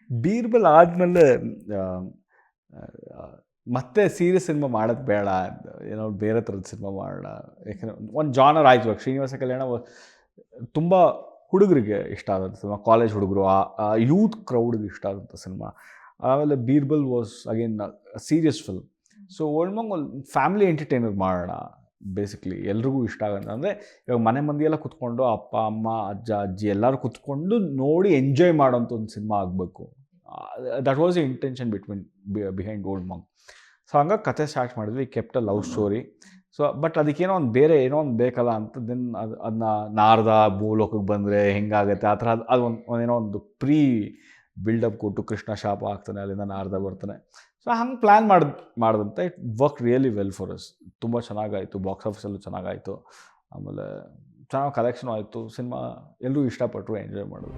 ಬೀರ್ಬಲ್ ಆದಮೇಲೆ ಮತ್ತೆ serious cinema ಮಾಡೋದು ಬೇಡ, ಏನೋ ಬೇರೆ ಥರದ ಸಿನಿಮಾ ಮಾಡೋಣ. ಯಾಕೆಂದರೆ ಒಂದು ಜಾನರ್ ಆಯಿತು. ಇವಾಗ ಶ್ರೀನಿವಾಸ ಕಲ್ಯಾಣ ತುಂಬ ಹುಡುಗರಿಗೆ ಇಷ್ಟ ಆದಂಥ ಸಿನಿಮಾ, ಕಾಲೇಜ್ ಹುಡುಗರು, ಆ ಯೂತ್ ಕ್ರೌಡ್ಗೆ ಇಷ್ಟ ಆದಂಥ ಸಿನಿಮಾ. ಆಮೇಲೆ Birbal was again serious film. So Old Monk ಒಂದು ಫ್ಯಾಮಿಲಿ ಎಂಟರ್ಟೈನರ್ ಮಾಡೋಣ ಬೇಸಿಕ್ಲಿ, ಎಲ್ರಿಗೂ ಇಷ್ಟ ಆಗೋದು. ಅಂದರೆ ಇವಾಗ ಮನೆ ಮಂದಿಯೆಲ್ಲ ಕುತ್ಕೊಂಡು ಅಪ್ಪ ಅಮ್ಮ ಅಜ್ಜ ಅಜ್ಜಿ ಎಲ್ಲರೂ ಕುತ್ಕೊಂಡು ನೋಡಿ ಎಂಜಾಯ್ ಮಾಡೋಂಥ ಒಂದು ಸಿನಿಮಾ ಆಗಬೇಕು. That was the intention behind Old Monk. So ಹಂಗಾಗಿ ಕತೆ ಸ್ಟಾರ್ಟ್ ಮಾಡಿದ್ವಿ, kept a love story. So but ಅದಕ್ಕೇನೋ ಒಂದು ಬೇರೆ ಏನೋ ಒಂದು ಬೇಕಲ್ಲ ಅಂತ ದೆನ್ ಅದನ್ನ ನಾರದ ಭೂಲೋಕಕ್ಕೆ ಬಂದರೆ ಹೆಂಗಾಗುತ್ತೆ ಆ ಥರ ಅದು ಏನೋ ಒಂದು ಪ್ರೀ ಬಿಲ್ಡಪ್ ಕೊಟ್ಟು ಕೃಷ್ಣ ಶಾಪ ಆಗ್ತಾನೆ, ಅಲ್ಲಿಂದ ನಾರದ ಬರ್ತಾನೆ. ಸೊ ಹಂಗೆ ಪ್ಲ್ಯಾನ್ ಮಾಡಿದಂತೆ it work really well for us. ತುಂಬ ಚೆನ್ನಾಗಾಯಿತು, ಬಾಕ್ಸ್ ಆಫೀಸಲ್ಲೂ ಚೆನ್ನಾಗಾಯಿತು. ಆಮೇಲೆ ಚೆನ್ನಾಗಿ ಕಲೆಕ್ಷನ್ ಆಯಿತು. ಸಿನಿಮಾ ಎಲ್ಲರೂ ಇಷ್ಟಪಟ್ಟರು, ಎಂಜಾಯ್ ಮಾಡಿದ್ರು.